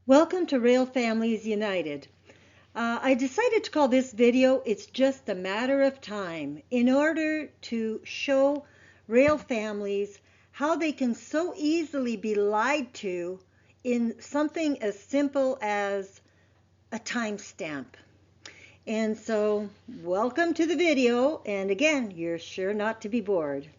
Welcome to Rail Families United. I decided to call this video "It's Just a Matter of Time" in order to show rail families how they can so easily be lied to in something as simple as a timestamp. And so, welcome to the video, and again, you're sure not to be bored.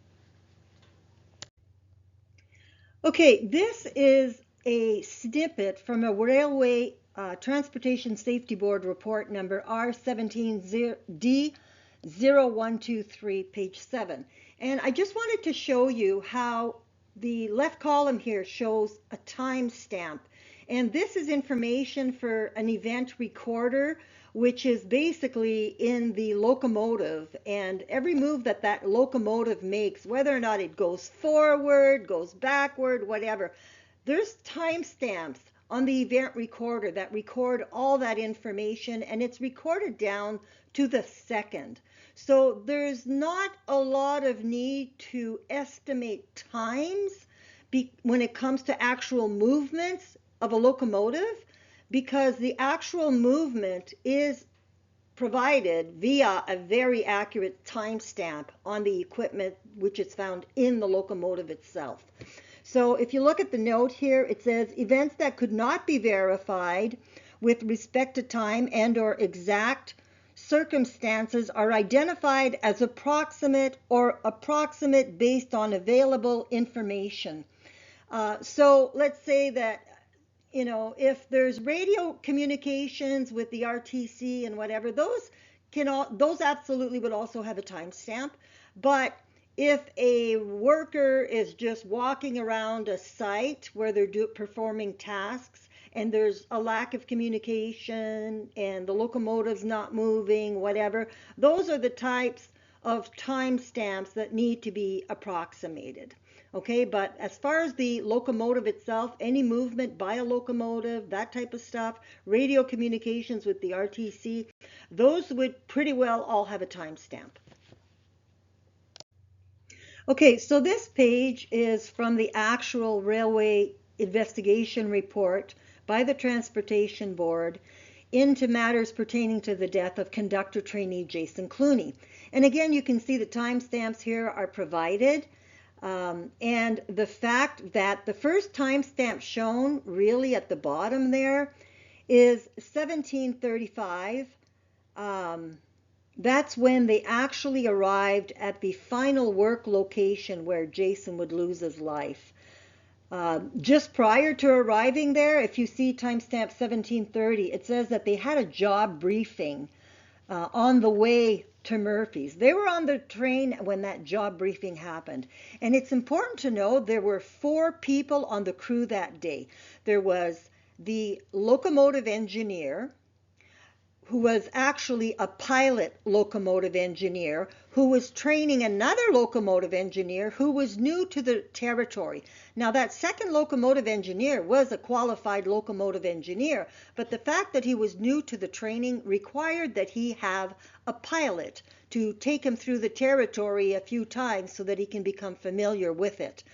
Okay, this is a snippet from a Railway Transportation Safety Board report number R17D0123, page 7. And I just wanted to show you how the left column here shows a timestamp. And this is information for an event recorder, which is basically in the locomotive, and every move that that locomotive makes, whether or not it goes forward, goes backward, whatever, there's timestamps on the event recorder that record all that information, and it's recorded down to the second. So there's not a lot of need to estimate times when it comes to actual movements of a locomotive, because the actual movement is provided via a very accurate timestamp on the equipment which is found in the locomotive itself. So if you look at the note here, it says events that could not be verified with respect to time and or exact circumstances are identified as approximate or approximate based on available information. So let's say that if there's radio communications with the RTC and whatever, those absolutely would also have a timestamp. But if a worker is just walking around a site where they're performing tasks and there's a lack of communication and the locomotive's not moving, whatever, those are the types of timestamps that need to be approximated. Okay, but as far as the locomotive itself, any movement by a locomotive, that type of stuff, radio communications with the RTC, those would pretty well all have a timestamp. Okay, so this page is from the actual railway investigation report by the Transportation Board into matters pertaining to the death of conductor trainee Jason Clooney. And again, you can see the timestamps here are provided. And the fact that the first timestamp shown really at the bottom there is 1735. That's when they actually arrived at the final work location where Jason would lose his life. Just prior to arriving there, if you see timestamp 1730, it says that they had a job briefing on the way to Murphy's. They were on the train when that job briefing happened. And it's important to know there were 4 people on the crew that day. There was the locomotive engineer, who was actually a pilot locomotive engineer, who was training another locomotive engineer who was new to the territory. Now, that second locomotive engineer was a qualified locomotive engineer, but the fact that he was new to the training required that he have a pilot to take him through the territory a few times so that he can become familiar with it.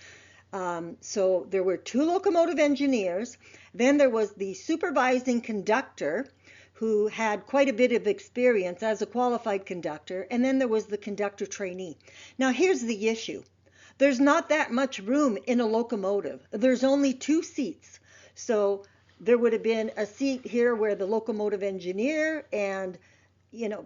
So there were 2 locomotive engineers. Then there was the supervising conductor, who had quite a bit of experience as a qualified conductor, and then there was the conductor trainee. Now here's the issue. There's not that much room in a locomotive. There's only 2 seats. So there would have been a seat here where the locomotive engineer and,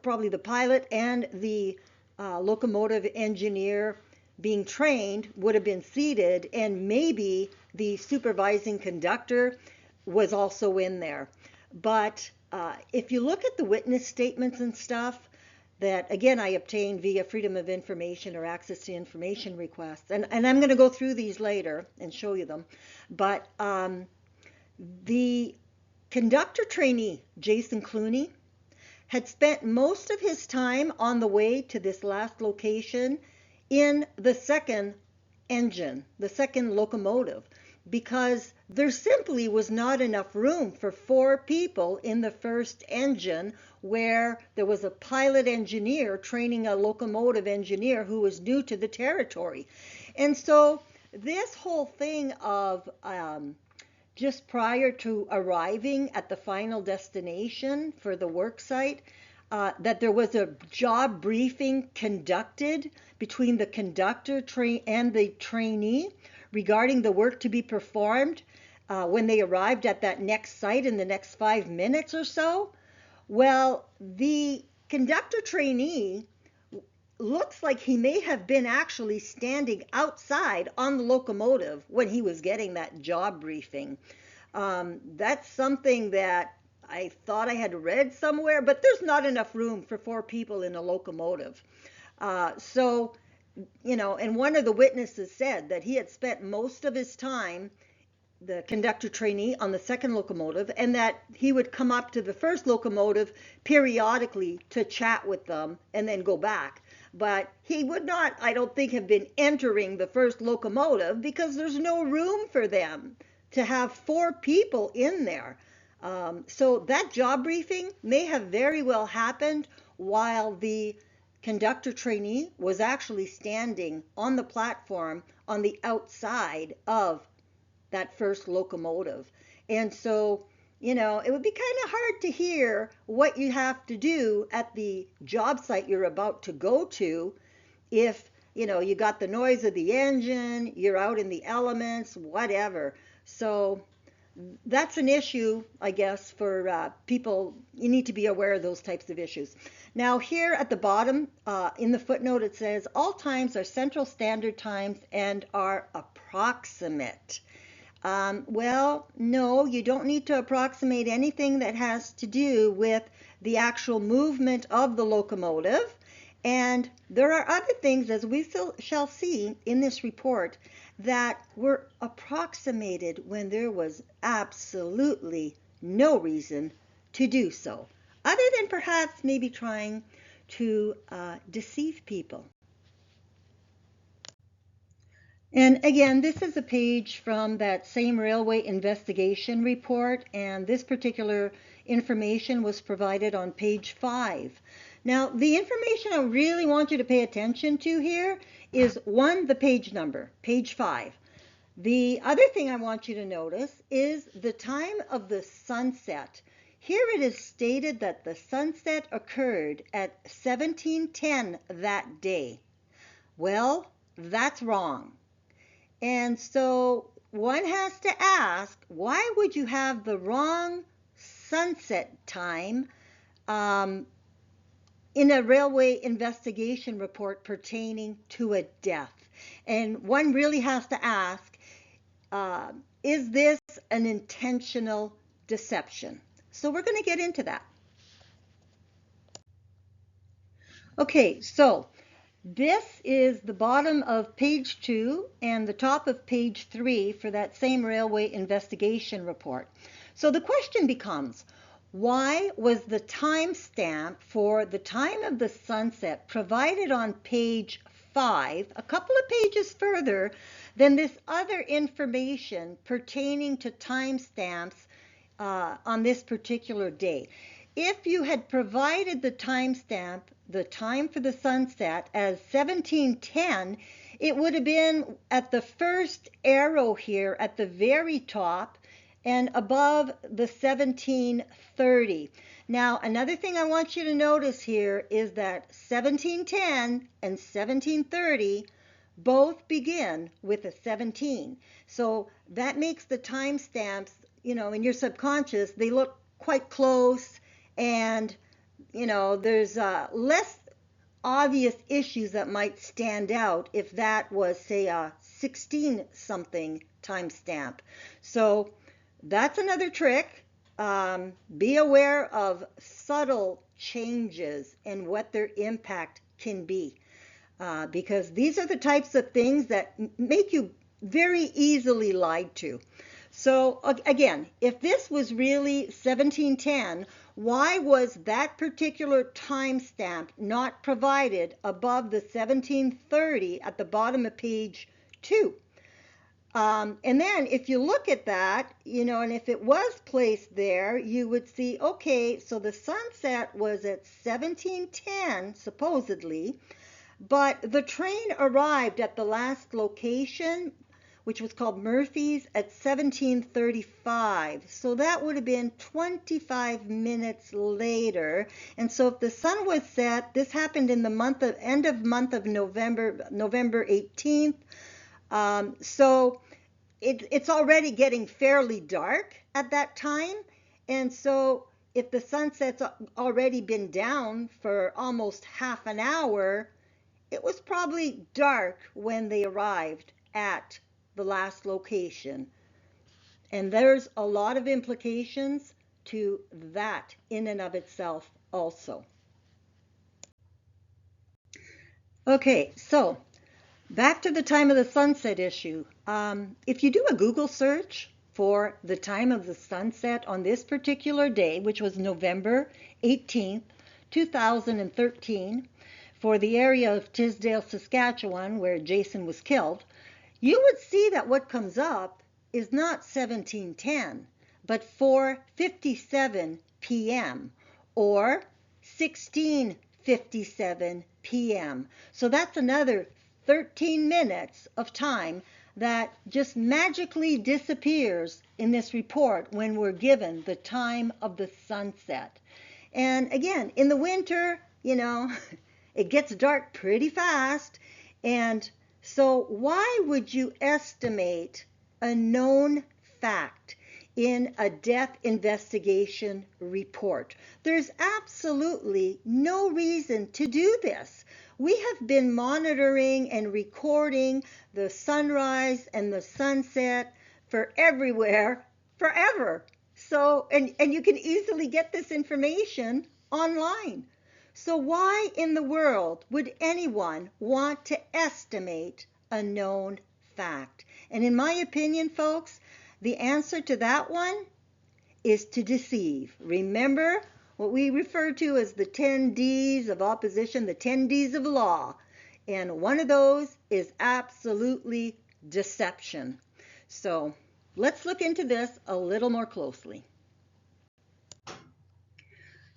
probably the pilot and the locomotive engineer being trained would have been seated, and maybe the supervising conductor was also in there. But if you look at the witness statements and stuff that, again, I obtained via Freedom of Information or Access to Information requests, and I'm going to go through these later and show you them, but the conductor trainee, Jason Clooney, had spent most of his time on the way to this last location in the second engine, the second locomotive, because there simply was not enough room for 4 people in the first engine, where there was a pilot engineer training a locomotive engineer who was new to the territory. And so this whole thing of just prior to arriving at the final destination for the work site, that there was a job briefing conducted between the conductor and the trainee regarding the work to be performed when they arrived at that next site in the next 5 minutes or so. Well, the conductor trainee looks like he may have been actually standing outside on the locomotive when he was getting that job briefing. That's something that I thought I had read somewhere, but there's not enough room for 4 people in a locomotive. So, and one of the witnesses said that he had spent most of his time, the conductor trainee, on the second locomotive, and that he would come up to the first locomotive periodically to chat with them and then go back. But he would not, I don't think, have been entering the first locomotive because there's no room for them to have 4 people in there. So that job briefing may have very well happened while the conductor trainee was actually standing on the platform on the outside of that first locomotive. And so, it would be kind of hard to hear what you have to do at the job site you're about to go to if, you got the noise of the engine, you're out in the elements, whatever. So that's an issue, I guess, for people. You need to be aware of those types of issues. Now, here at the bottom, in the footnote, it says, all times are Central Standard Times and are approximate. Well, no, you don't need to approximate anything that has to do with the actual movement of the locomotive. And there are other things, as we shall see in this report, that were approximated when there was absolutely no reason to do so, other than perhaps maybe trying to deceive people. And again, this is a page from that same railway investigation report, and this particular information was provided on page 5. Now, the information I really want you to pay attention to here is, 1, the page number, page 5. The other thing I want you to notice is the time of the sunset. Here it is stated that the sunset occurred at 17:10 that day. Well, that's wrong. And so one has to ask, why would you have the wrong sunset time in a railway investigation report pertaining to a death? And one really has to ask, is this an intentional deception? So we're going to get into that. Okay, so this is the bottom of page 2 and the top of page 3 for that same railway investigation report. So the question becomes, why was the timestamp for the time of the sunset provided on page 5, a couple of pages further than this other information pertaining to timestamps on this particular day? If you had provided the timestamp, the time for the sunset, as 17:10, it would have been at the first arrow here at the very top and above the 17:30. Now, another thing I want you to notice here is that 17:10 and 17:30 both begin with a 17. So that makes the timestamps, in your subconscious, they look quite close, and there's less obvious issues that might stand out if that was, say, a 16-something timestamp. So that's another trick. Be aware of subtle changes and what their impact can be, because these are the types of things that make you very easily lied to. So again, if this was really 17:10, why was that particular timestamp not provided above the 17:30 at the bottom of page 2? And then if you look at that, and if it was placed there, you would see, okay, so the sunset was at 17:10, supposedly, but the train arrived at the last location which was called Murphy's, at 1735. So that would have been 25 minutes later. And so if the sun was set, this happened in the end of month of November, November 18th. So it's already getting fairly dark at that time. And so if the sunset's already been down for almost half an hour, it was probably dark when they arrived at the last location. And there's a lot of implications to that in and of itself also. Okay, so back to the time of the sunset issue. If you do a Google search for the time of the sunset on this particular day, which was November 18th, 2013, for the area of Tisdale, Saskatchewan, where Jason was killed, you would see that what comes up is not 1710, but 4:57 p.m. or 16:57 p.m. So that's another 13 minutes of time that just magically disappears in this report when we're given the time of the sunset. And again, in the winter, it gets dark pretty fast. And so why would you estimate a known fact in a death investigation report? There's absolutely no reason to do this. We have been monitoring and recording the sunrise and the sunset for everywhere forever. So, and you can easily get this information online. So why in the world would anyone want to estimate a known fact? And in my opinion, folks, the answer to that one is to deceive. Remember what we refer to as the 10 Ds of opposition, the 10 Ds of law. And one of those is absolutely deception. So let's look into this a little more closely.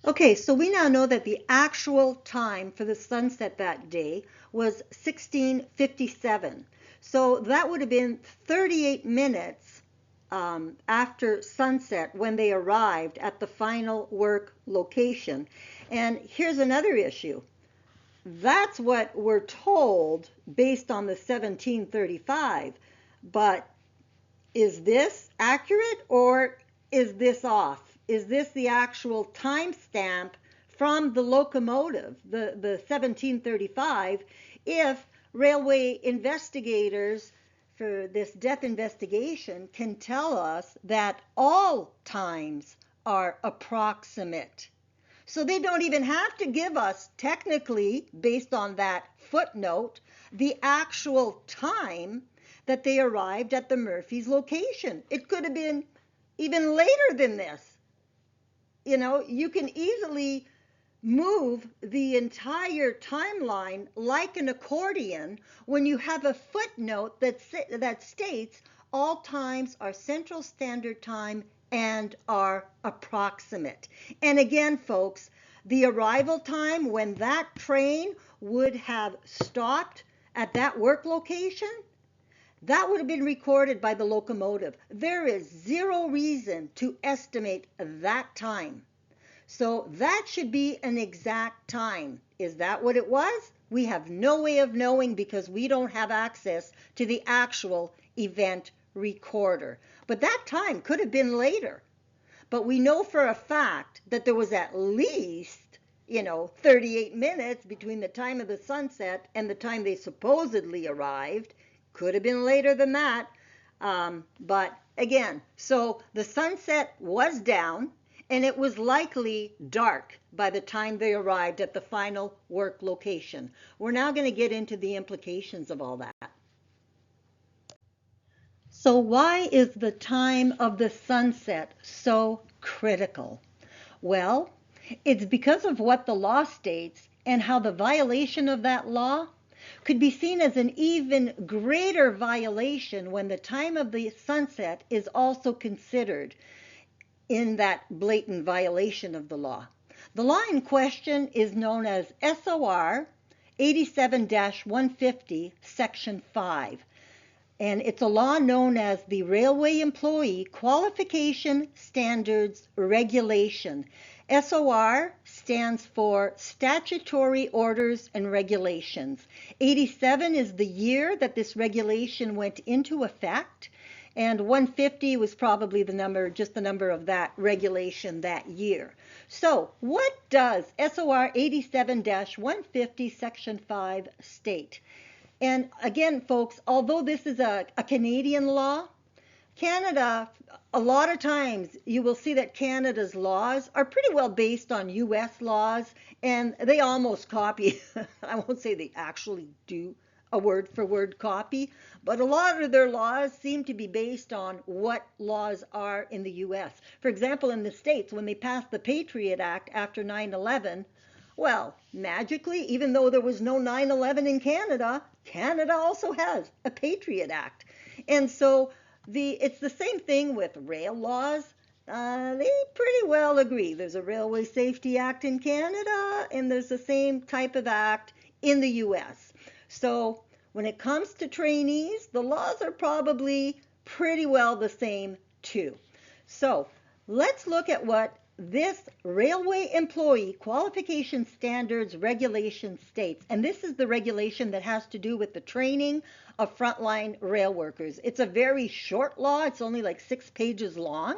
Okay, so we now know that the actual time for the sunset that day was 16:57. So that would have been 38 minutes after sunset when they arrived at the final work location. And here's another issue. That's what we're told based on the 1735. But is this accurate or is this off? Is this the actual timestamp from the locomotive, the 1735, if railway investigators for this death investigation can tell us that all times are approximate? So they don't even have to give us, technically, based on that footnote, the actual time that they arrived at the Murphy's location. It could have been even later than this. You can easily move the entire timeline like an accordion when you have a footnote that states all times are Central Standard Time and are approximate. And again, folks, the arrival time when that train would have stopped at that work location, that would have been recorded by the locomotive. There is zero reason to estimate that time. So that should be an exact time. Is that what it was? We have no way of knowing because we don't have access to the actual event recorder. But that time could have been later. But we know for a fact that there was at least, 38 minutes between the time of the sunset and the time they supposedly arrived. Could have been later than that. But again, so the sunset was down and it was likely dark by the time they arrived at the final work location. We're now going to get into the implications of all that. So why is the time of the sunset so critical? Well, it's because of what the law states and how the violation of that law could be seen as an even greater violation when the time of the sunset is also considered in that blatant violation of the law. The law in question is known as SOR 87-150, Section 5. And it's a law known as the Railway Employee Qualification Standards Regulation. SOR stands for Statutory Orders and Regulations. 87 is the year that this regulation went into effect, and 150 was probably the number, just the number of that regulation that year. So what does SOR 87-150 Section 5 state? And again, folks, although this is a Canadian law, Canada, a lot of times you will see that Canada's laws are pretty well based on US laws, and they almost copy. I won't say they actually do a word for word copy, but a lot of their laws seem to be based on what laws are in the US. For example, in the States, when they passed the Patriot Act after 9/11, well, magically, even though there was no 9/11 in Canada, Canada also has a Patriot Act. And so it's the same thing with rail laws. They pretty well agree. There's a Railway Safety Act in Canada, and there's the same type of act in the US. So when it comes to trainees, the laws are probably pretty well the same too. So let's look at what this Railway Employee Qualification Standards Regulation states. And this is the regulation that has to do with the training of frontline rail workers. It's a very short law. It's only like 6 pages long,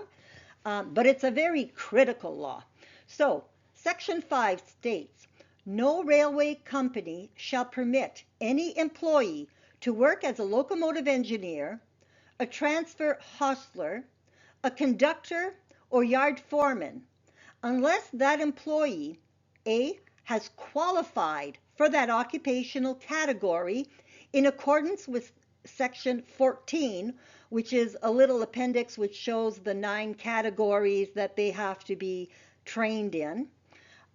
but it's a very critical law. So Section 5 states, no railway company shall permit any employee to work as a locomotive engineer, a transfer hostler, a conductor, or yard foreman, unless that employee, A, has qualified for that occupational category in accordance with Section 14, which is a little appendix which shows the 9 categories that they have to be trained in.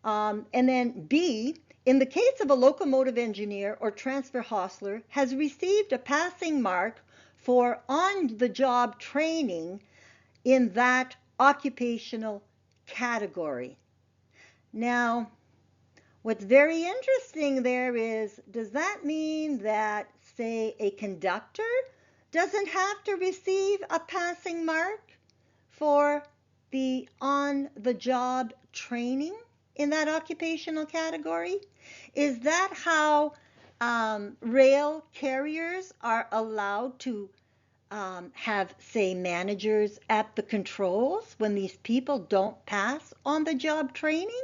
And then B, in the case of a locomotive engineer or transfer hostler, has received a passing mark for on-the-job training in that occupational category. Now, what's very interesting there is, does that mean that, say, a conductor doesn't have to receive a passing mark for the on-the-job training in that occupational category? Is that how rail carriers are allowed to have, say, managers at the controls when these people don't pass on the job training?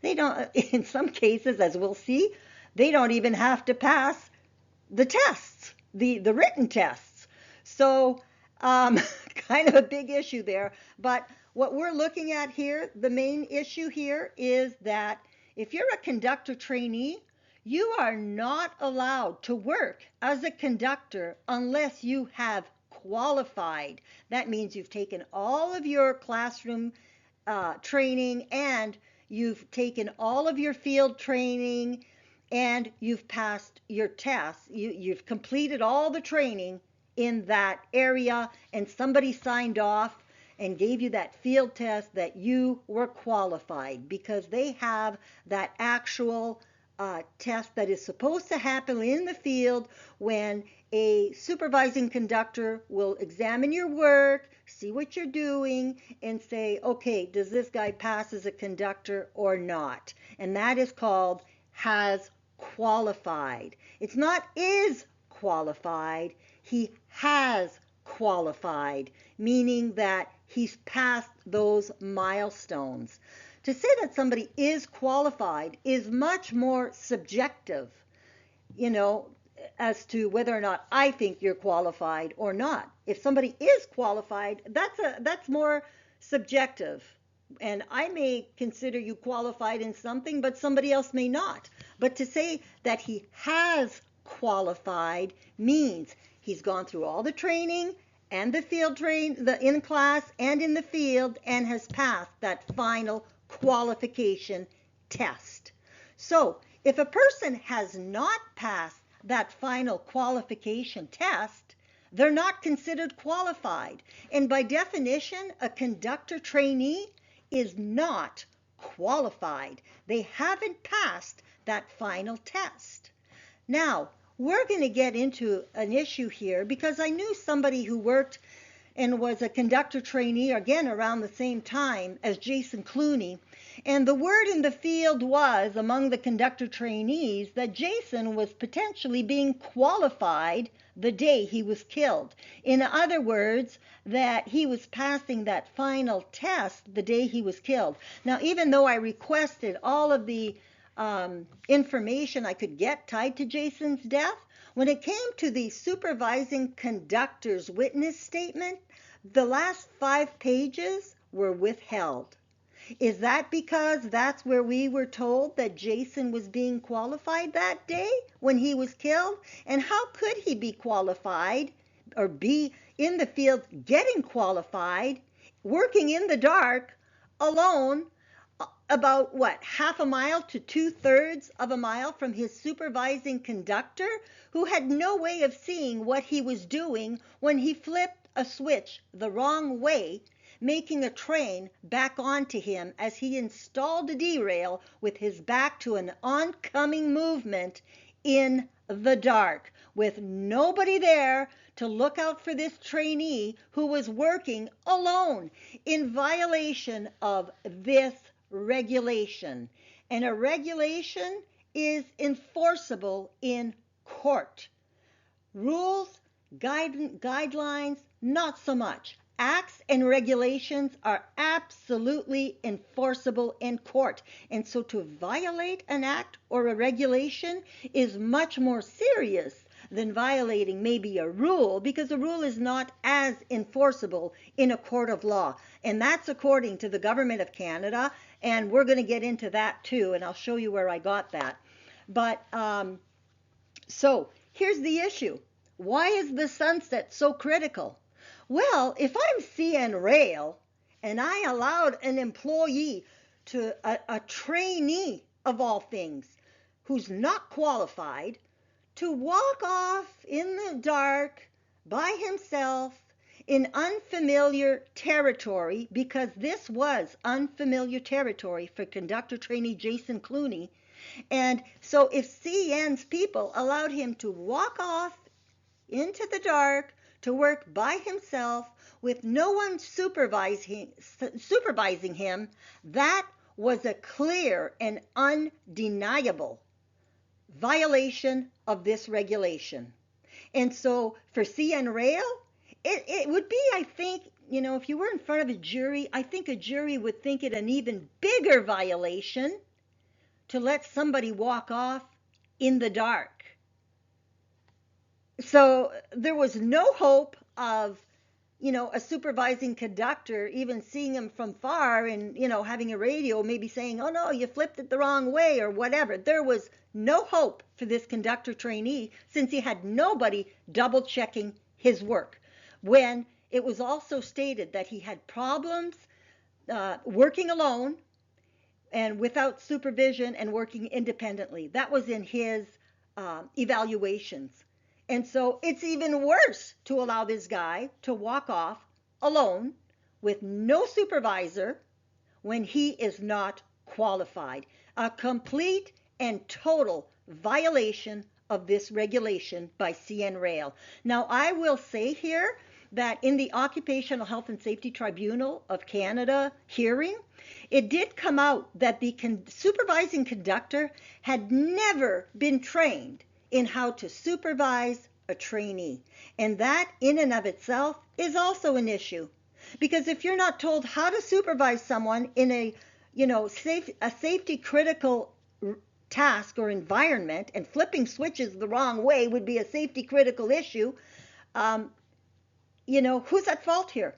They don't, in some cases, as we'll see, they don't even have to pass the tests, the written tests. So kind of a big issue there. But what we're looking at here, the main issue here is that if you're a conductor trainee, you are not allowed to work as a conductor unless you have qualified. That means you've taken all of your classroom training, and you've taken all of your field training, and you've passed your tests. You've completed all the training in that area, and somebody signed off and gave you that field test that you were qualified, because they have that actual test that is supposed to happen in the field when a supervising conductor will examine your work, see what you're doing, and say, okay, does this guy pass as a conductor or not? And that is called has qualified. It's not is qualified, he has qualified, meaning that he's passed those milestones. To say that somebody is qualified is much more subjective, as to whether or not I think you're qualified or not. If somebody is qualified, that's more subjective. And I may consider you qualified in something, but somebody else may not. But to say that he has qualified means he's gone through all the training and the field in class and in the field, and has passed that final qualification test. So if a person has not passed that final qualification test, they're not considered qualified. And by definition, a conductor trainee is not qualified. They haven't passed that final test. Now, we're going to get into an issue here because I knew somebody who worked and was a conductor trainee again around the same time as Jason Clooney. And the word in the field was among the conductor trainees that Jason was potentially being qualified the day he was killed. In other words, that he was passing that final test the day he was killed. Now, even though I requested all of the information I could get tied to Jason's death, when it came to the supervising conductor's witness statement, the last 5 pages were withheld. Is that because that's where we were told that Jason was being qualified that day when he was killed? And how could he be qualified or be in the field getting qualified, working in the dark, alone, about what, half a mile to 2/3 of a mile from his supervising conductor, who had no way of seeing what he was doing when he flipped a switch the wrong way, making a train back onto him as he installed a derail with his back to an oncoming movement in the dark, with nobody there to look out for this trainee who was working alone in violation of this regulation. And a regulation is enforceable in court. Rules, guidelines, not so much. Acts and regulations are absolutely enforceable in court. And so to violate an act or a regulation is much more serious than violating maybe a rule, because a rule is not as enforceable in a court of law. And that's according to the Government of Canada. And we're going to get into that too. And I'll show you where I got that. But so here's the issue. Why is the sunset so critical? Well, if I'm CN Rail and I allowed an employee to, a trainee of all things, who's not qualified, to walk off in the dark by himself in unfamiliar territory, because this was unfamiliar territory for conductor trainee Jason Clooney. And so if CN's people allowed him to walk off into the dark to work by himself with no one supervising him, that was a clear and undeniable violation of this regulation. And so for CN Rail, it would be, I think, if you were in front of a jury, I think a jury would think it an even bigger violation to let somebody walk off in the dark. So there was no hope of, a supervising conductor even seeing him from far and, having a radio maybe saying, oh no, you flipped it the wrong way or whatever. There was no hope for this conductor trainee since he had nobody double checking his work, when it was also stated that he had problems working alone and without supervision and working independently. That was in his evaluations. And so it's even worse to allow this guy to walk off alone with no supervisor when he is not qualified. A complete and total violation of this regulation by CN Rail. Now, I will say here that in the Occupational Health and Safety Tribunal of Canada hearing, it did come out that the supervising conductor had never been trained in how to supervise a trainee. And that in and of itself is also an issue. Because if you're not told how to supervise someone in a safety critical task or environment, and flipping switches the wrong way would be a safety critical issue, who's at fault here?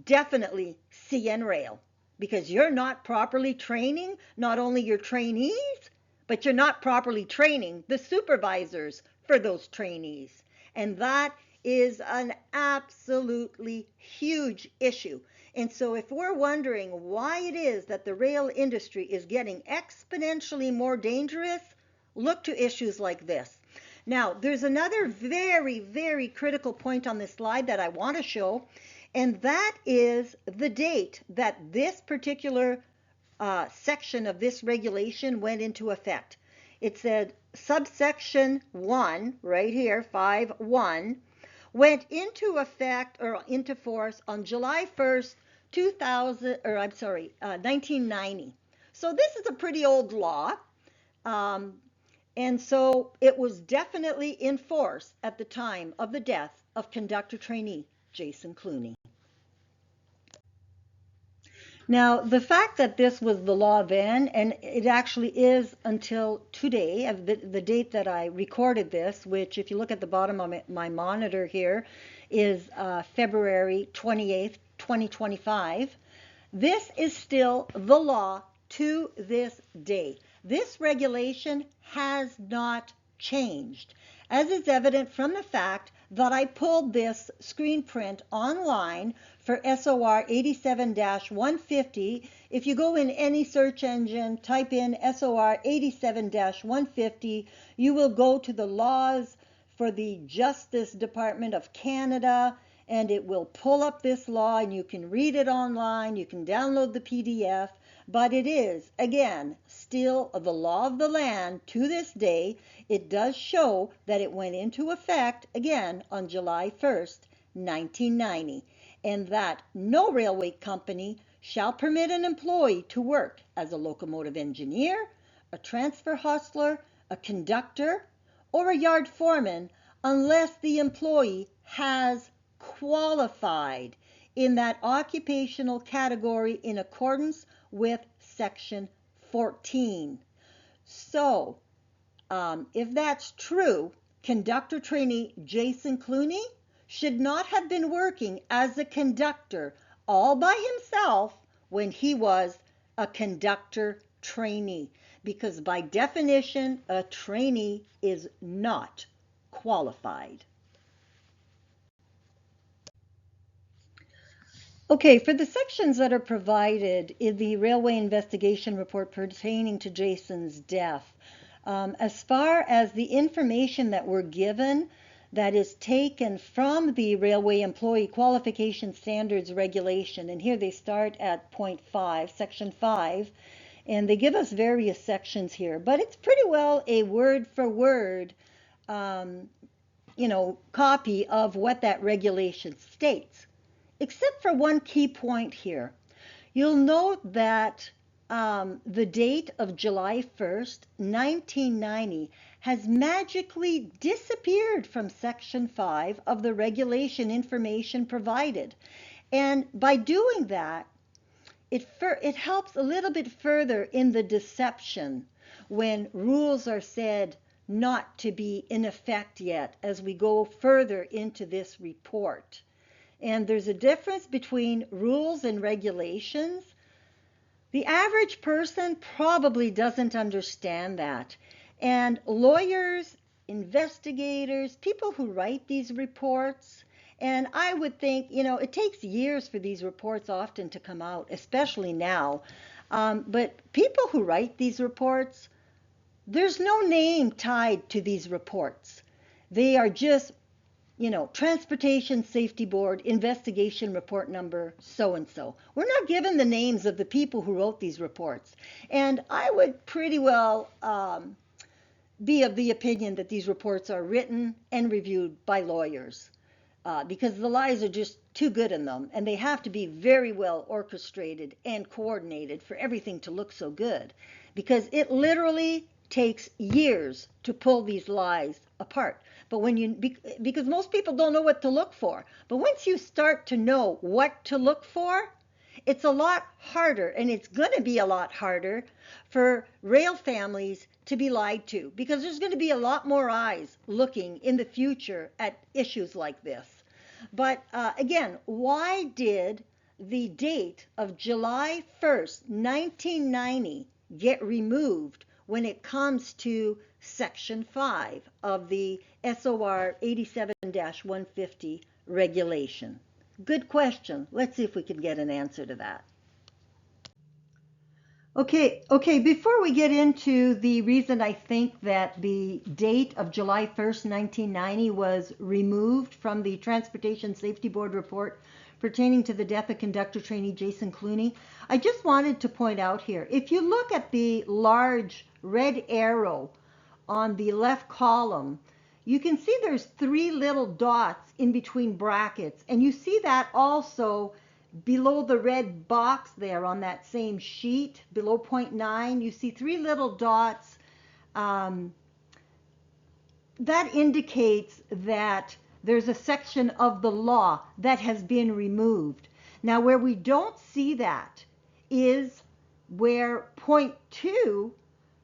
Definitely CN Rail, because you're not properly training not only your trainees, but you're not properly training the supervisors for those trainees. And that is an absolutely huge issue. And so if we're wondering why it is that the rail industry is getting exponentially more dangerous, look to issues like this. Now, there's another very, very critical point on this slide that I want to show, and that is the date that this particular section of this regulation went into effect. it said subsection 1, right here, 5.1, went into effect or into force on July 1st, 1990. So this is a pretty old law. And so it was definitely in force at the time of the death of conductor trainee Jason Clooney. Now, the fact that this was the law then, and it actually is until today, the date that I recorded this, which if you look at the bottom of my monitor here, is February 28th, 2025. This is still the law to this day. This regulation has not changed, as is evident from the fact that I pulled this screen print online for SOR 87-150. If you go in any search engine, type in SOR 87-150, you will go to the laws for the Justice Department of Canada, and it will pull up this law, and you can read it online, you can download the PDF, but it is, again, still the law of the land to this day. It does show that it went into effect, again, on July 1st, 1990, and that no railway company shall permit an employee to work as a locomotive engineer, a transfer hostler, a conductor, or a yard foreman unless the employee has qualified in that occupational category in accordance with Section 14. So, if that's true, conductor trainee Jason Clooney should not have been working as a conductor all by himself when he was a conductor trainee, because by definition, a trainee is not qualified. Okay, for the sections that are provided in the railway investigation report pertaining to Jason's death, as far as the information that we're given that is taken from the Railway Employee Qualification Standards Regulation, and here they start at point 5, section 5, and they give us various sections here, but it's pretty well a word for word copy of what that regulation states, except for one key point here. You'll note that the date of July 1st, 1990 has magically disappeared from Section 5 of the regulation information provided. And by doing that, it helps a little bit further in the deception when rules are said not to be in effect yet as we go further into this report. And there's a difference between rules and regulations. The average person probably doesn't understand that. And lawyers, investigators, people who write these reports, and I would think, it takes years for these reports often to come out, especially now. But people who write these reports, there's no name tied to these reports. They are just Transportation Safety Board investigation report number so-and-so. We're not given the names of the people who wrote these reports. And I would pretty well be of the opinion that these reports are written and reviewed by lawyers because the lies are just too good in them, and they have to be very well orchestrated and coordinated for everything to look so good, because it literally takes years to pull these lies apart. But because most people don't know what to look for. But once you start to know what to look for, it's a lot harder, and it's going to be a lot harder for rail families to be lied to, because there's going to be a lot more eyes looking in the future at issues like this. But again, why did the date of July 1st, 1990 get removed when it comes to Section 5 of the SOR 87-150 regulation? Good question. Let's see if we can get an answer to that. Okay, before we get into the reason I think that the date of July 1st, 1990 was removed from the Transportation Safety Board report pertaining to the death of conductor trainee Jason Clooney, I just wanted to point out here, if you look at the large red arrow on the left column, you can see there's three little dots in between brackets, and you see that also below the red box there on that same sheet, below 0.9, you see three little dots. That indicates that there's a section of the law that has been removed. Now, where we don't see that is where point 2,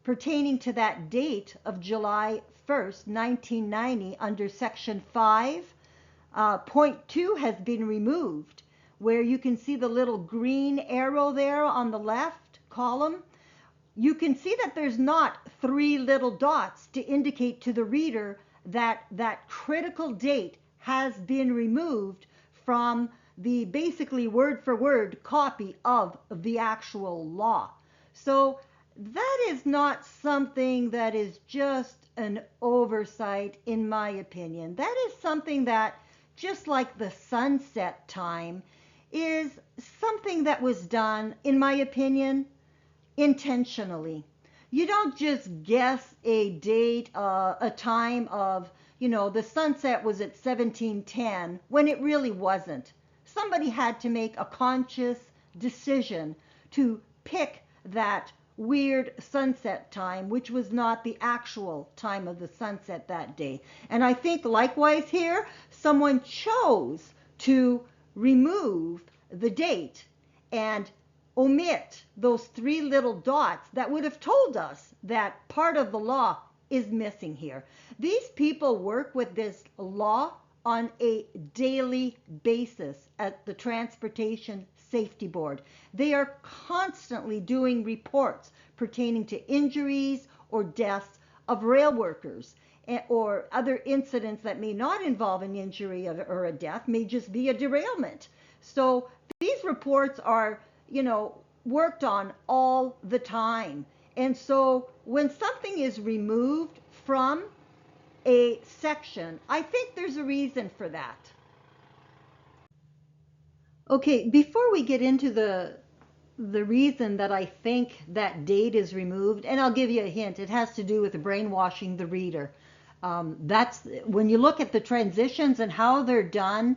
pertaining to that date of July 1st, 1990, under section 5, point 2 has been removed, where you can see the little green arrow there on the left column. You can see that there's not three little dots to indicate to the reader that that critical date has been removed from the basically word for word copy of the actual law. So that is not something that is just an oversight, in my opinion. That is something that, just like the sunset time, is something that was done, in my opinion, intentionally. You don't just guess a date, a time of, the sunset was at 1710 when it really wasn't. Somebody had to make a conscious decision to pick that weird sunset time, which was not the actual time of the sunset that day. And I think likewise here, someone chose to remove the date and omit those three little dots that would have told us that part of the law is missing here. These people work with this law on a daily basis at the Transportation Safety Board. They are constantly doing reports pertaining to injuries or deaths of rail workers, or other incidents that may not involve an injury or a death, may just be a derailment. So these reports are worked on all the time. And so when something is removed from a section, I think there's a reason for that. Okay, before we get into the reason that I think that date is removed, and I'll give you a hint, it has to do with brainwashing the reader. That's when you look at the transitions and how they're done,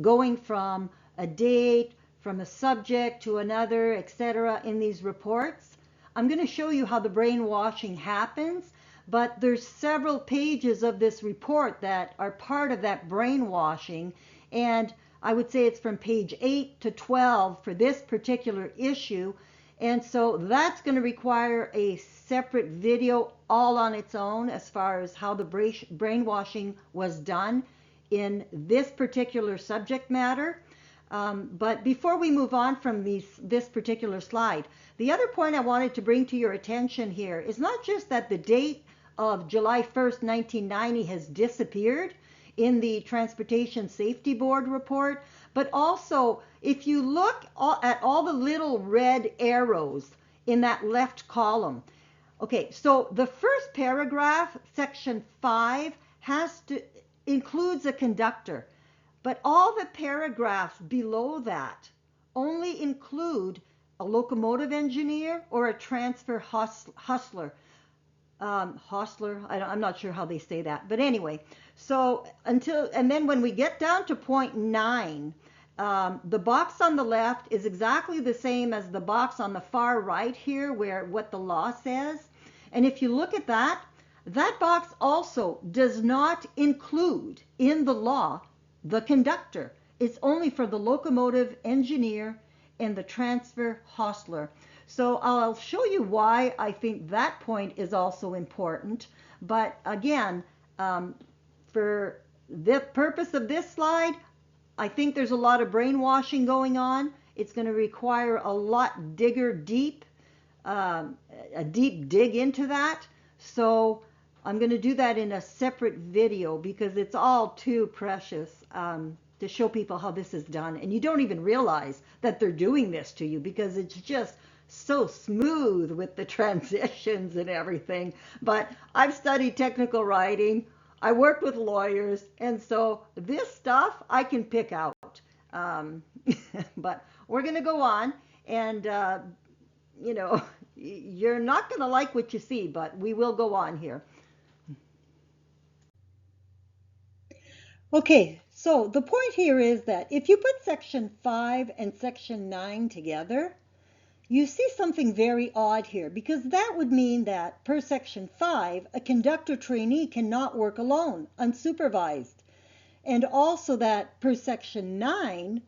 going from a date, from a subject to another, etc. in these reports. I'm going to show you how the brainwashing happens, but there's several pages of this report that are part of that brainwashing, and I would say it's from page 8 to 12 for this particular issue, and so that's going to require a separate video all on its own as far as how the brainwashing was done in this particular subject matter. But before we move on from this particular slide, the other point I wanted to bring to your attention here is not just that the date of July 1st, 1990 has disappeared in the Transportation Safety Board report, but also if you look at all the little red arrows in that left column. Okay, so the first paragraph, section 5, includes a conductor. But all the paragraphs below that only include a locomotive engineer or a transfer hustler. I'm not sure how they say that. But anyway, so and then when we get down to point 9, the box on the left is exactly the same as the box on the far right here, where what the law says. And if you look at that, that box also does not include in the law the conductor. It's only for the locomotive engineer and the transfer hostler. So I'll show you why I think that point is also important. But again, for the purpose of this slide, I think there's a lot of brainwashing going on. It's going to require a lot deep, a deep dig into that. So I'm going to do that in a separate video because it's all too precious to show people how this is done. And you don't even realize that they're doing this to you because it's just so smooth with the transitions and everything. But I've studied technical writing. I worked with lawyers. And so this stuff I can pick out. But we're going to go on. And, you're not going to like what you see, but we will go on here. Okay, so the point here is that if you put Section 5 and Section 9 together, you see something very odd here, because that would mean that per Section 5, a conductor trainee cannot work alone, unsupervised. And also that per Section 9,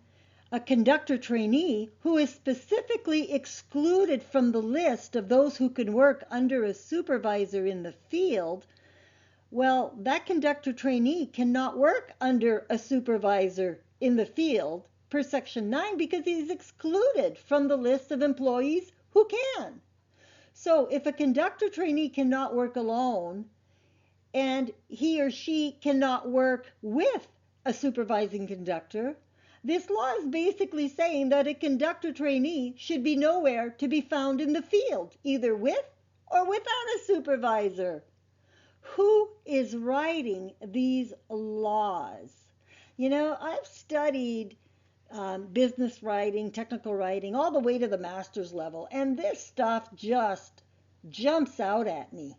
a conductor trainee who is specifically excluded from the list of those who can work under a supervisor in the field, well, that conductor trainee cannot work under a supervisor in the field per Section 9 because he's excluded from the list of employees who can. So if a conductor trainee cannot work alone and he or she cannot work with a supervising conductor, this law is basically saying that a conductor trainee should be nowhere to be found in the field, either with or without a supervisor. Who is writing these laws? You know, I've studied business writing, technical writing, all the way to the master's level, and this stuff just jumps out at me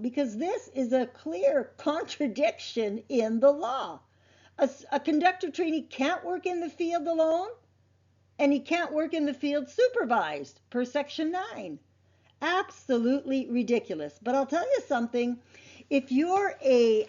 because this is a clear contradiction in the law. A conductor trainee can't work in the field alone, and he can't work in the field supervised per Section 9. Absolutely ridiculous. But I'll tell you something. If you're a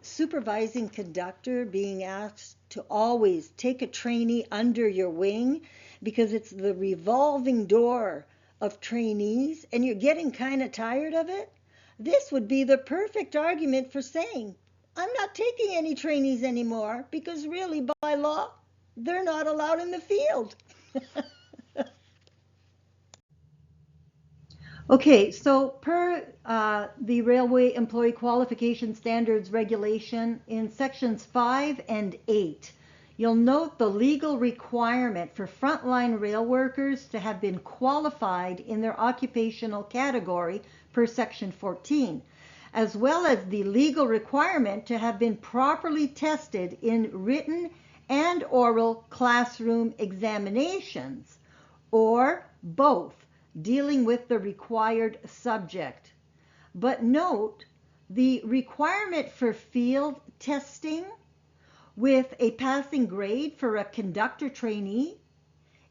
supervising conductor being asked to always take a trainee under your wing because it's the revolving door of trainees and you're getting kind of tired of it, this would be the perfect argument for saying, I'm not taking any trainees anymore because really by law, they're not allowed in the field. Okay, so per the Railway Employee Qualification Standards Regulation in sections 5 and 8, you'll note the legal requirement for frontline rail workers to have been qualified in their occupational category per section 14, as well as the legal requirement to have been properly tested in written and oral classroom examinations, or both, dealing with the required subject. But note, the requirement for field testing with a passing grade for a conductor trainee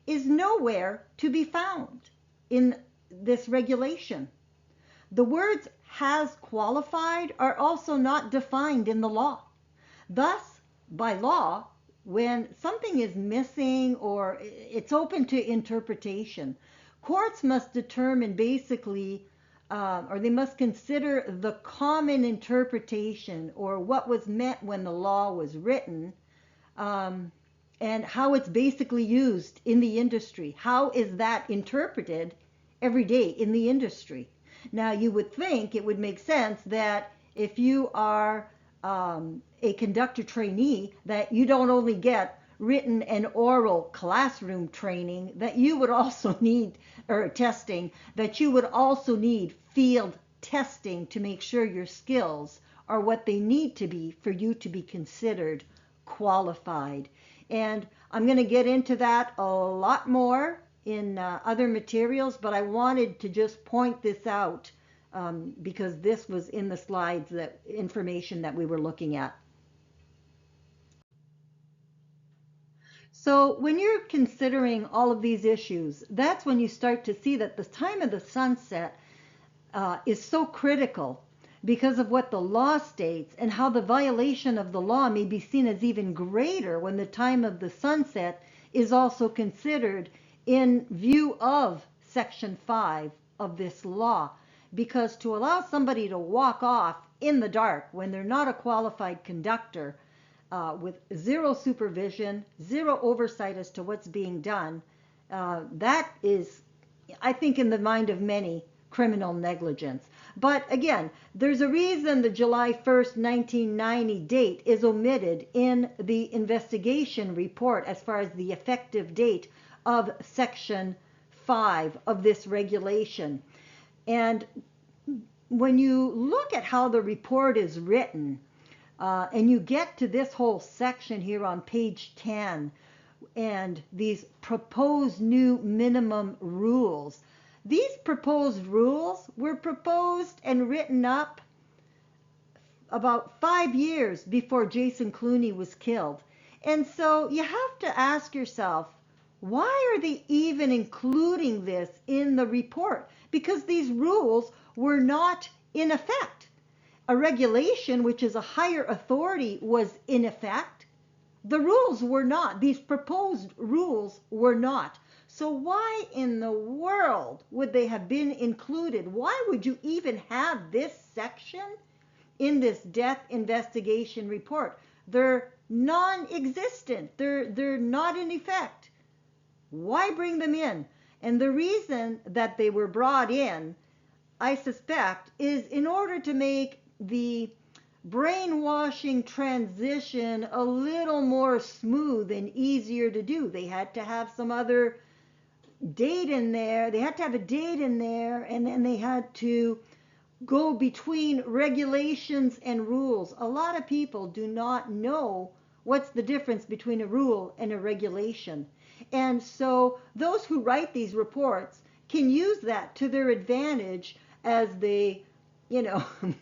is nowhere to be found in this regulation. The words has qualified are also not defined in the law. Thus, by law, when something is missing or it's open to interpretation, courts must determine basically, or they must consider the common interpretation or what was meant when the law was written, and how it's basically used in the industry. How is that interpreted every day in the industry? Now, you would think it would make sense that if you are a conductor trainee, that you don't only get written and oral classroom training, that you would also need, or testing, that you would also need field testing to make sure your skills are what they need to be for you to be considered qualified. And I'm going to get into that a lot more in other materials, but I wanted to just point this out because this was in the slides, that information that we were looking at. So when you're considering all of these issues, that's when you start to see that the time of the sunset is so critical because of what the law states and how the violation of the law may be seen as even greater when the time of the sunset is also considered in view of Section 5 of this law. Because to allow somebody to walk off in the dark when they're not a qualified conductor, with zero supervision, zero oversight as to what's being done, that is, I think, in the mind of many, criminal negligence. But again, there's a reason the July 1st, 1990 date is omitted in the investigation report as far as the effective date of Section 5 of this regulation. And when you look at how the report is written, and you get to this whole section here on page 10 and these proposed new minimum rules. These proposed rules were proposed and written up about 5 years before Jason Clooney was killed. And so you have to ask yourself, why are they even including this in the report? Because these rules were not in effect. A regulation, which is a higher authority, was in effect. The rules were not. These proposed rules were not. So why in the world would they have been included? Why would you even have this section in this death investigation report? They're non-existent. They're not in effect. Why bring them in? And the reason that they were brought in, I suspect, is in order to make the brainwashing transition a little more smooth and easier to do. They had to have some other date in there. They had to have a date in there, and then they had to go between regulations and rules. A lot of people do not know what's the difference between a rule and a regulation. And so those who write these reports can use that to their advantage as they,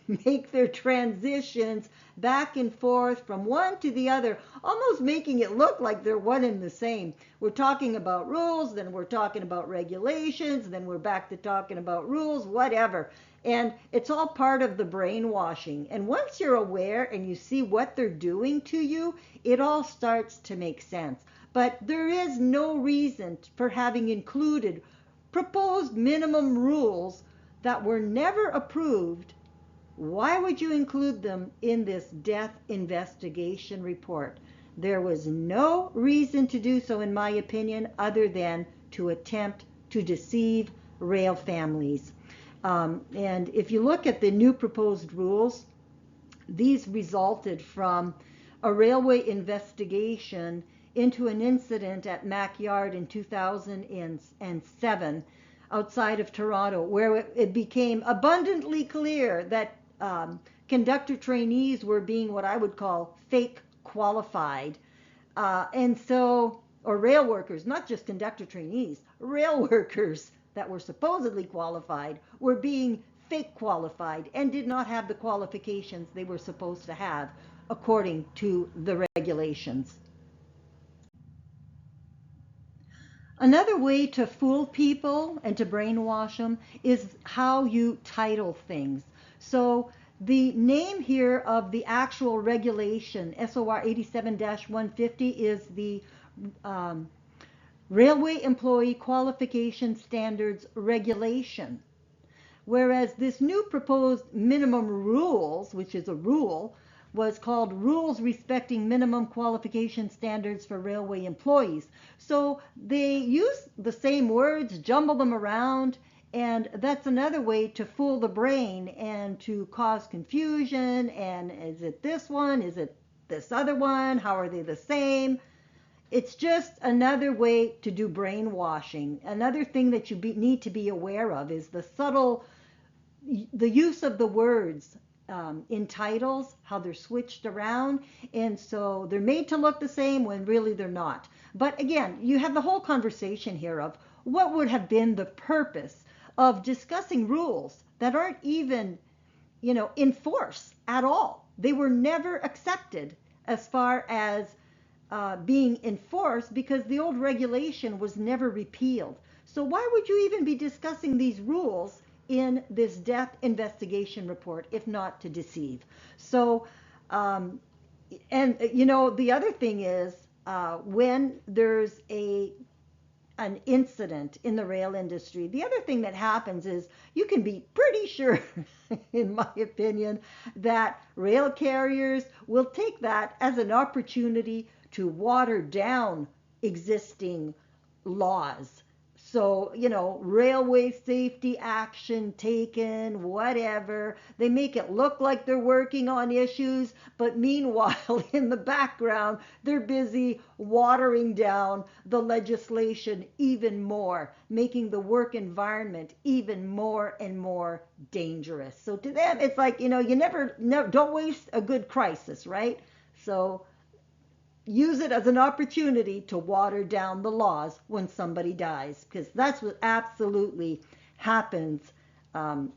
make their transitions back and forth from one to the other, almost making it look like they're one and the same. We're talking about rules, then we're talking about regulations, then we're back to talking about rules, whatever. And it's all part of the brainwashing. And once you're aware and you see what they're doing to you, it all starts to make sense. But there is no reason for having included proposed minimum rules that were never approved. Why would you include them in this death investigation report? There was no reason to do so, in my opinion, other than to attempt to deceive rail families. And if you look at the new proposed rules, these resulted from a railway investigation into an incident at Mac Yard in 2007 outside of Toronto, where it became abundantly clear that conductor trainees were being what I would call fake qualified. Or rail workers, not just conductor trainees, rail workers that were supposedly qualified were being fake qualified and did not have the qualifications they were supposed to have according to the regulations. Another way to fool people and to brainwash them is how you title things. So the name here of the actual regulation, SOR 87-150, is the Railway Employee Qualification Standards Regulation. Whereas this new proposed minimum rules, which is a rule, was called Rules Respecting Minimum Qualification Standards for Railway Employees. So they use the same words, jumble them around, and that's another way to fool the brain and to cause confusion. And is it this one? Is it this other one? How are they the same? It's just another way to do brainwashing. Another thing that you need to be aware of is the use of the words in titles, how they're switched around, and so they're made to look the same when really they're not. But again, you have the whole conversation here of what would have been the purpose of discussing rules that aren't even, in force at all. They were never accepted as far as being enforced because the old regulation was never repealed. So why would you even be discussing these rules in this death investigation report, if not to deceive? So, the other thing is when there's an incident in the rail industry, the other thing that happens is you can be pretty sure, in my opinion, that rail carriers will take that as an opportunity to water down existing laws. So, railway safety action taken, whatever. They make it look like they're working on issues, but meanwhile, in the background, they're busy watering down the legislation even more, making the work environment even more and more dangerous. So to them, it's like, you never don't waste a good crisis, right? So use it as an opportunity to water down the laws when somebody dies, because that's what absolutely happens Um,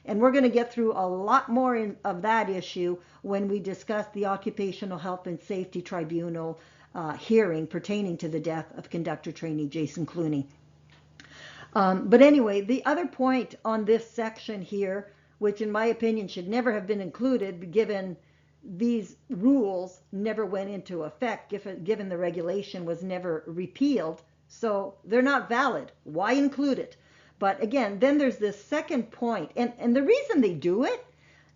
and we're going to get through a lot more of that issue when we discuss the Occupational Health and Safety Tribunal hearing pertaining to the death of conductor trainee Jason Clooney. But anyway, the other point on this section here, which in my opinion should never have been included given these rules never went into effect, given the regulation was never repealed, so they're not valid. Why include it? But again, then there's this second point, and the reason they do it,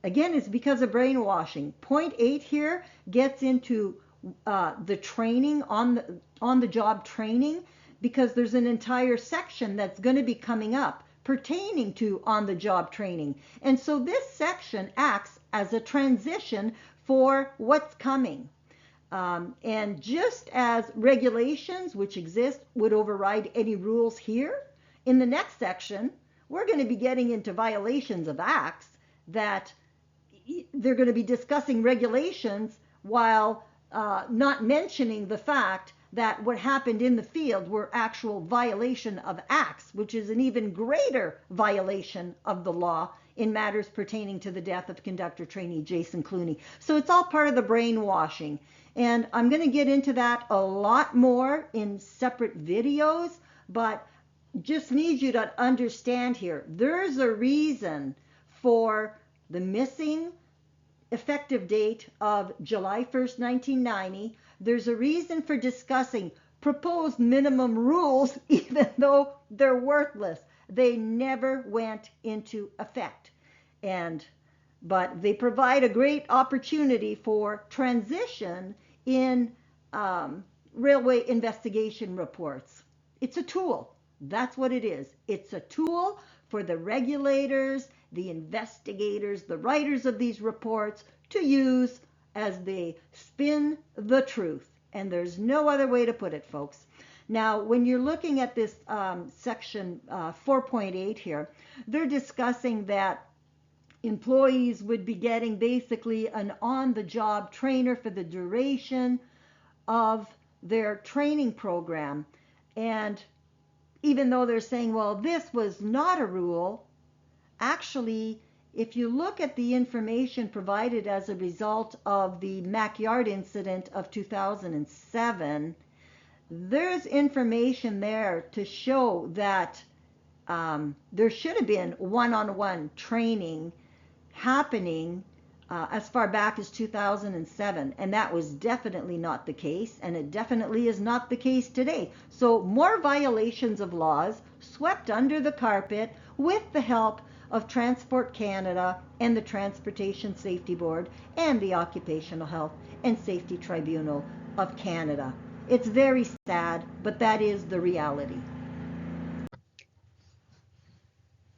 again, is because of brainwashing. Point 8 here gets into the training, on the job training, because there's an entire section that's going to be coming up pertaining to on the job training. And so this section acts as a transition for what's coming. And just as regulations which exist would override any rules here, in the next section, we're going to be getting into violations of acts that they're going to be discussing regulations while not mentioning the fact that what happened in the field were actual violation of acts, which is an even greater violation of the law in matters pertaining to the death of conductor trainee Jason Clooney. So it's all part of the brainwashing. And I'm going to get into that a lot more in separate videos, but just need you to understand here, there's a reason for the missing effective date of July 1st, 1990. There's a reason for discussing proposed minimum rules, even though they're worthless. They never went into effect. But they provide a great opportunity for transition in railway investigation reports. It's a tool. That's what it is. It's a tool for the regulators, the investigators, the writers of these reports to use as they spin the truth. And there's no other way to put it, folks. Now, when you're looking at this section 4.8 here, they're discussing that employees would be getting basically an on-the-job trainer for the duration of their training program. And even though they're saying, well, this was not a rule, actually, if you look at the information provided as a result of the Mackyard incident of 2007, there's information there to show that there should have been one-on-one training happening as far back as 2007, and that was definitely not the case, and it definitely is not the case today. So more violations of laws swept under the carpet with the help of Transport Canada and the Transportation Safety Board and the Occupational Health and Safety Tribunal of Canada. It's very sad, but that is the reality.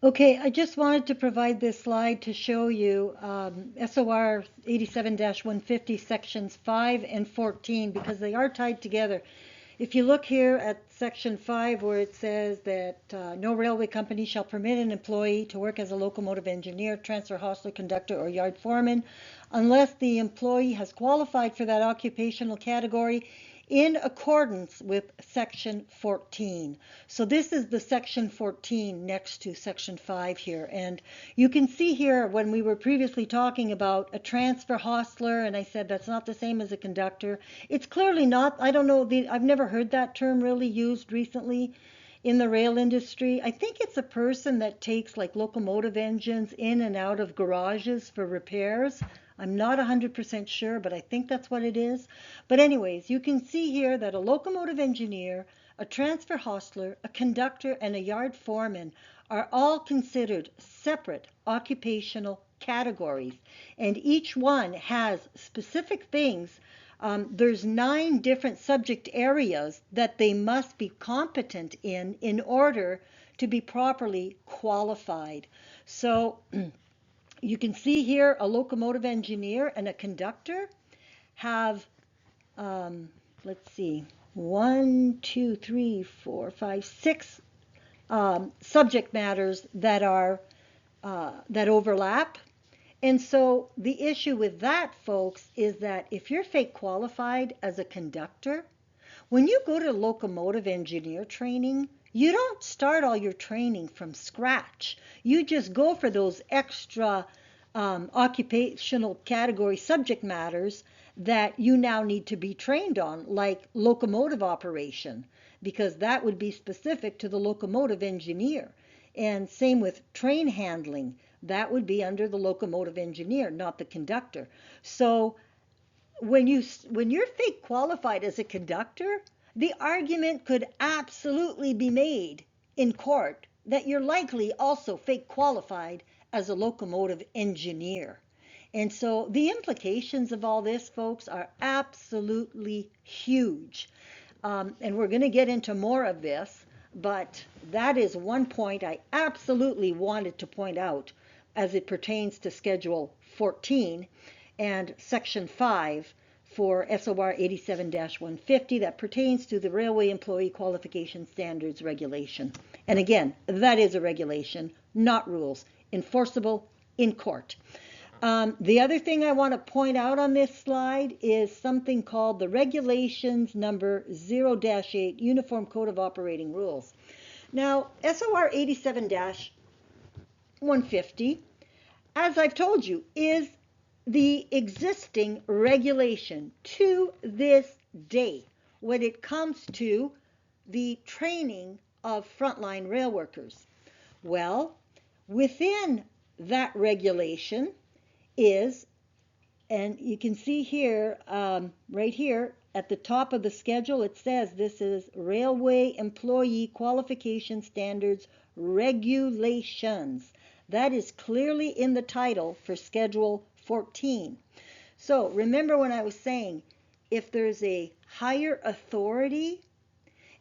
Okay, I just wanted to provide this slide to show you SOR 87-150 sections 5 and 14 because they are tied together. If you look here at section 5 where it says that no railway company shall permit an employee to work as a locomotive engineer, transfer hostler, conductor, or yard foreman unless the employee has qualified for that occupational category in accordance with section 14. So this is the section 14 next to section 5 here. And you can see here when we were previously talking about a transfer hostler, and I said that's not the same as a conductor. It's clearly not. I don't know. I've never heard that term really used recently in the rail industry. I think it's a person that takes like locomotive engines in and out of garages for repairs. I'm not 100% sure, but I think that's what it is. But anyways, you can see here that a locomotive engineer, a transfer hostler, a conductor, and a yard foreman are all considered separate occupational categories. And each one has specific things. There's 9 different subject areas that they must be competent in order to be properly qualified. So you can see here a locomotive engineer and a conductor have, let's see, 1, 2, 3, 4, 5, 6 subject matters that are that overlap. And so the issue with that, folks, is that if you're fake qualified as a conductor, when you go to locomotive engineer training, You don't start all your training from scratch. You just go for those extra occupational category subject matters that you now need to be trained on, like locomotive operation, because that would be specific to the locomotive engineer. And same with train handling, that would be under the locomotive engineer, not the conductor. So when you're fake qualified as a conductor, the argument could absolutely be made in court that you're likely also fake qualified as a locomotive engineer. And so the implications of all this, folks, are absolutely huge. And we're going to get into more of this, but that is one point I absolutely wanted to point out as it pertains to Schedule 14 and Section 5 for SOR 87-150 that pertains to the Railway Employee Qualification Standards Regulation. And again, that is a regulation, not rules, enforceable in court. The other thing I want to point out on this slide is something called the Regulations number 0-8 Uniform Code of Operating Rules. Now, SOR 87-150, as I've told you, is the existing regulation to this day when it comes to the training of frontline rail workers. Well, within that regulation is, and you can see here, right here at the top of the schedule, it says this is Railway Employee Qualification Standards Regulations. That is clearly in the title for Schedule 14. So remember when I was saying, if there's a higher authority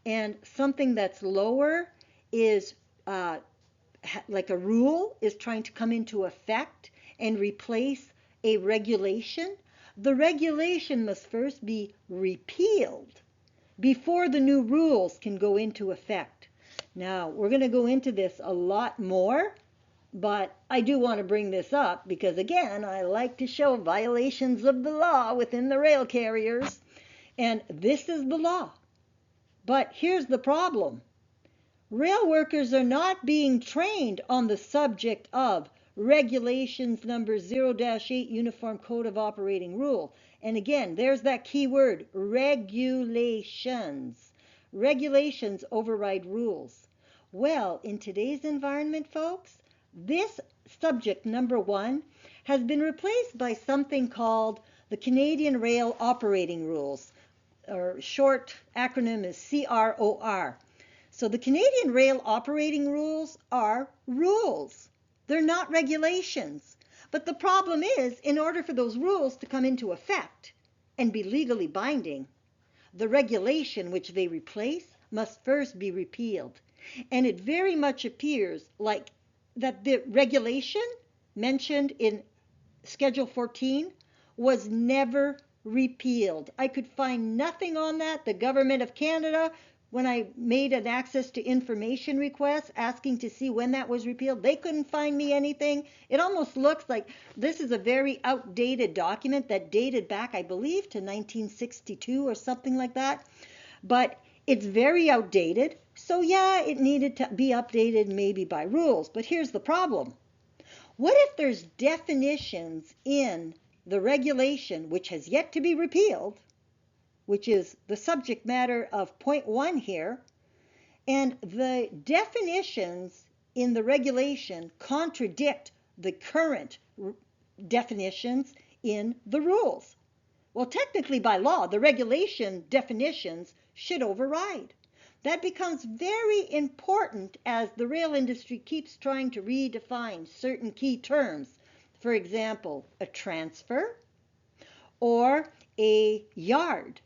and something that's lower is like a rule is trying to come into effect and replace a regulation, the regulation must first be repealed before the new rules can go into effect. Now, we're going to go into this a lot more, but I do want to bring this up because, again, I like to show violations of the law within the rail carriers, and this is the law. But here's the problem. Rail workers are not being trained on the subject of Regulations number 0-8 Uniform Code of Operating Rule. And again, there's that key word, regulations. Regulations override rules. Well, in today's environment, folks, this subject number 1 has been replaced by something called the Canadian Rail Operating Rules, or short acronym is CROR. So the Canadian Rail Operating Rules are rules. They're not regulations. But the problem is, in order for those rules to come into effect and be legally binding, the regulation which they replace must first be repealed. And it very much appears like that the regulation mentioned in Schedule 14 was never repealed. I could find nothing on that. The Government of Canada, when I made an access to information request asking to see when that was repealed, they couldn't find me anything. It almost looks like this is a very outdated document that dated back, I believe, to 1962 or something like that. But it's very outdated. So yeah, it needed to be updated maybe by rules. But here's the problem. What if there's definitions in the regulation which has yet to be repealed, which is the subject matter of point 1 here, and the definitions in the regulation contradict the current definitions in the rules? Well, technically by law, the regulation definitions should override. That becomes very important as the rail industry keeps trying to redefine certain key terms. For example, a transfer or a yard.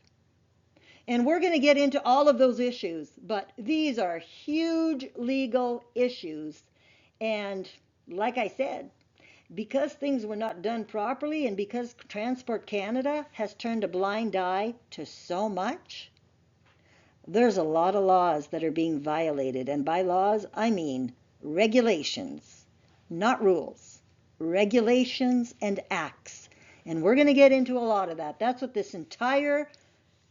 And we're going to get into all of those issues, but these are huge legal issues. And like I said, because things were not done properly and because Transport Canada has turned a blind eye to so much, there's a lot of laws that are being violated. And by laws, I mean regulations, not rules. Regulations and acts. And we're going to get into a lot of that. That's what this entire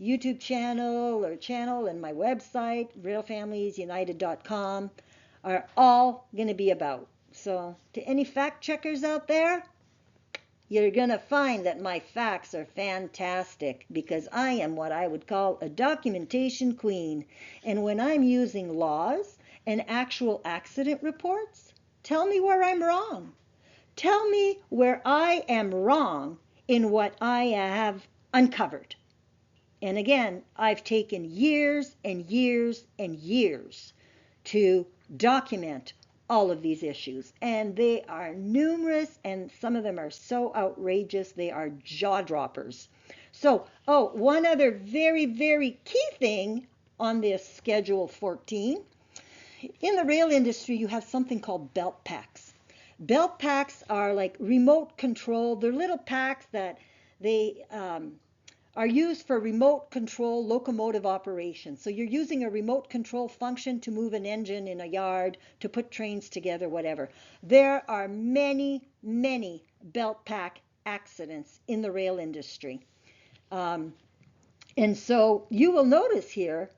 YouTube channel and my website, railfamiliesunited.com, are all going to be about. So to any fact checkers out there, you're going to find that my facts are fantastic because I am what I would call a documentation queen. And when I'm using laws and actual accident reports, tell me where I'm wrong. Tell me where I am wrong in what I have uncovered. And again, I've taken years and years and years to document all of these issues. And they are numerous, and some of them are so outrageous, they are jaw droppers. So, one other very, very key thing on this Schedule 14. In the rail industry, you have something called belt packs. Belt packs are like remote control. They're little packs that they are used for remote control locomotive operations. So you're using a remote control function to move an engine in a yard, to put trains together, whatever. There are many, many belt pack accidents in the rail industry. And so you will notice here,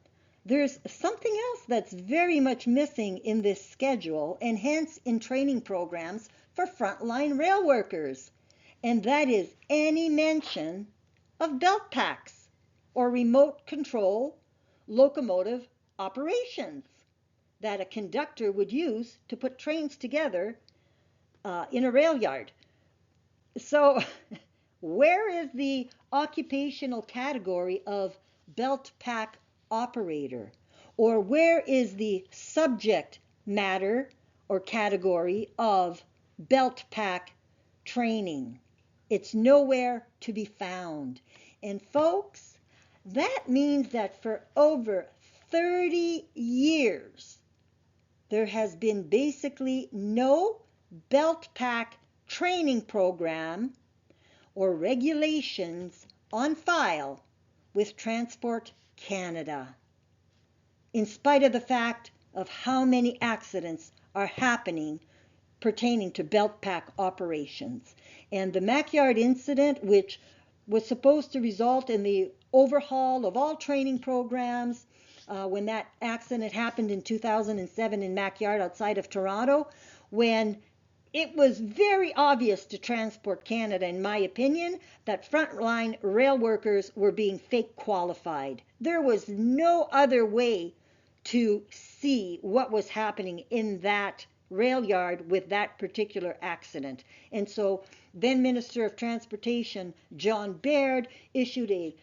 there's something else that's very much missing in this schedule and hence in training programs for frontline rail workers. And that is any mention of belt packs or remote control locomotive operations that a conductor would use to put trains together in a rail yard. So where is the occupational category of belt pack operator? Or where is the subject matter or category of belt pack training? It's nowhere to be found. And folks, that means that for over 30 years, there has been basically no belt pack training program or regulations on file with Transport Canada, in spite of the fact of how many accidents are happening pertaining to belt pack operations. And the Mackyard incident, which was supposed to result in the overhaul of all training programs, when that accident happened in 2007 in Mackyard outside of Toronto, when it was very obvious to Transport Canada, in my opinion, that frontline rail workers were being fake qualified. There was no other way to see what was happening in that rail yard with that particular accident. And so then Minister of Transportation John Baird issued a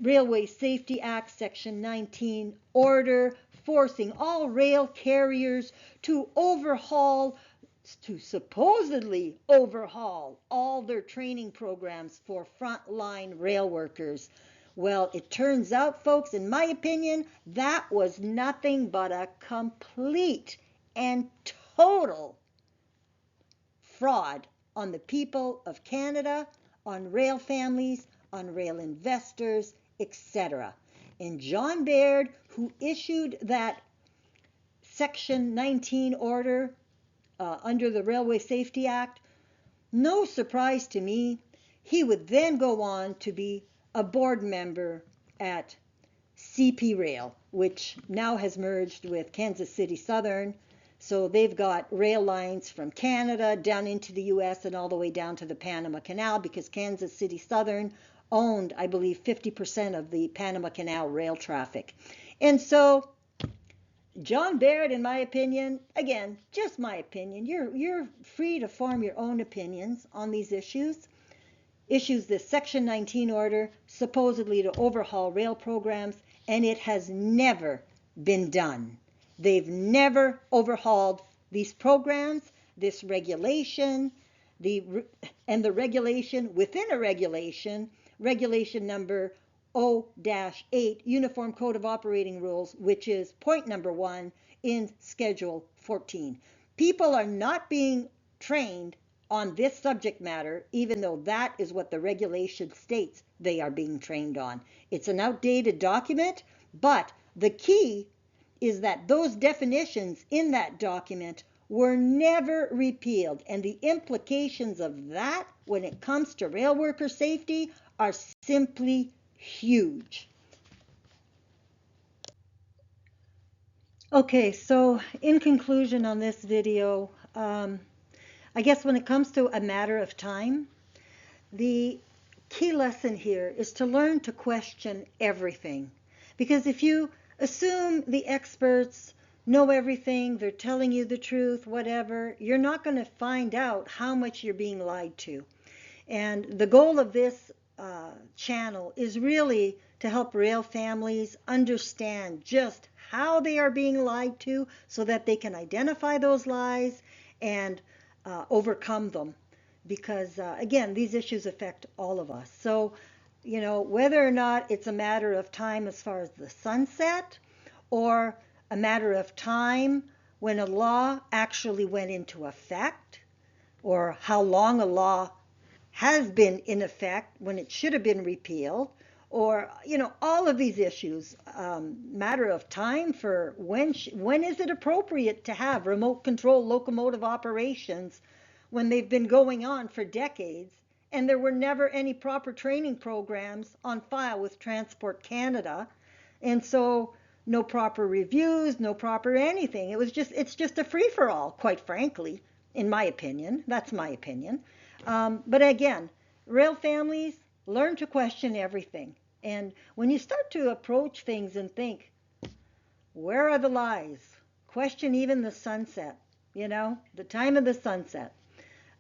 Railway Safety Act Section 19 order forcing all rail carriers to supposedly overhaul all their training programs for frontline rail workers. Well, it turns out, folks, in my opinion, that was nothing but a complete and total fraud on the people of Canada, on rail families, on rail investors, etc. And John Baird, who issued that Section 19 order under the Railway Safety Act, no surprise to me, he would then go on to be a board member at CP Rail, which now has merged with Kansas City Southern. So they've got rail lines from Canada down into the US and all the way down to the Panama Canal, because Kansas City Southern owned, I believe, 50% of the Panama Canal rail traffic. And so John Baird, in my opinion, again, just my opinion, you're free to form your own opinions on these issues, issues this Section 19 order supposedly to overhaul rail programs, and it has never been done. They've never overhauled these programs, this regulation, and the regulation within a regulation, regulation number O-8, Uniform Code of Operating Rules, which is point number 1 in Schedule 14. People are not being trained on this subject matter, even though that is what the regulation states they are being trained on. It's an outdated document, but the key is that those definitions in that document were never repealed, and the implications of that when it comes to rail worker safety are simply huge. Okay, so in conclusion on this video, I guess when it comes to a matter of time, the key lesson here is to learn to question everything. Because if you assume the experts know everything, they're telling you the truth, whatever, you're not going to find out how much you're being lied to. And the goal of this channel is really to help rail families understand just how they are being lied to so that they can identify those lies and overcome them. Because, again, these issues affect all of us. So, whether or not it's a matter of time as far as the sunset or a matter of time when a law actually went into effect, or how long a law has been in effect when it should have been repealed, or all of these issues, matter of time for when is it appropriate to have remote control locomotive operations when they've been going on for decades and there were never any proper training programs on file with Transport Canada, and so no proper reviews, no proper anything. It's just a free for all, quite frankly, in my opinion. That's my opinion. But again, rail families learn to question everything. And when you start to approach things and think, where are the lies? Question even the sunset, the time of the sunset.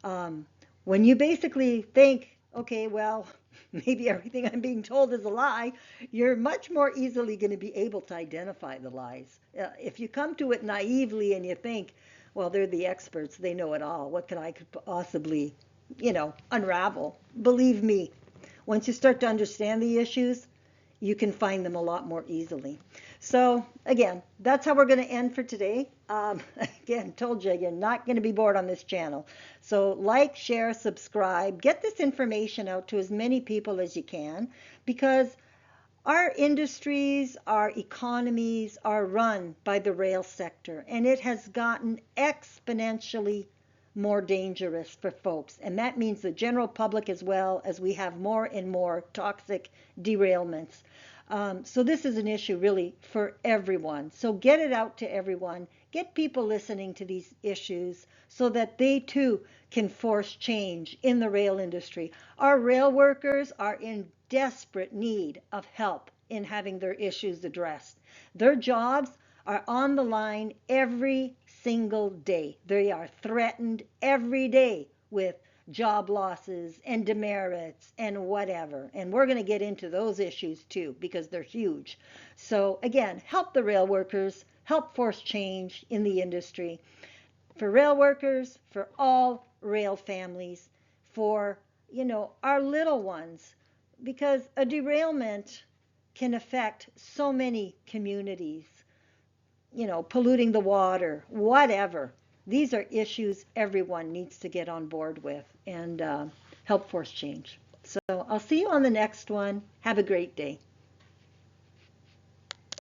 Um, when you basically think, okay, well, maybe everything I'm being told is a lie, you're much more easily going to be able to identify the lies. If you come to it naively and you think, well, they're the experts, they know it all, what could I could possibly, unravel? Believe me, once you start to understand the issues, you can find them a lot more easily. So again, that's how we're going to end for today. Again, told you, you're not going to be bored on this channel. So like, share, subscribe, get this information out to as many people as you can, because our industries, our economies are run by the rail sector, and it has gotten exponentially more dangerous for folks. And that means the general public as well, as we have more and more toxic derailments. So this is an issue really for everyone. So get it out to everyone. Get people listening to these issues so that they too can force change in the rail industry. Our rail workers are in desperate need of help in having their issues addressed. Their jobs are on the line every single day. They are threatened every day with job losses and demerits and whatever. And we're going to get into those issues too because they're huge. So again, help the rail workers, help force change in the industry. For rail workers, for all rail families, for, our little ones, because a derailment can affect so many communities, polluting the water, whatever. These are issues everyone needs to get on board with and help force change. So I'll see you on the next one. Have a great day.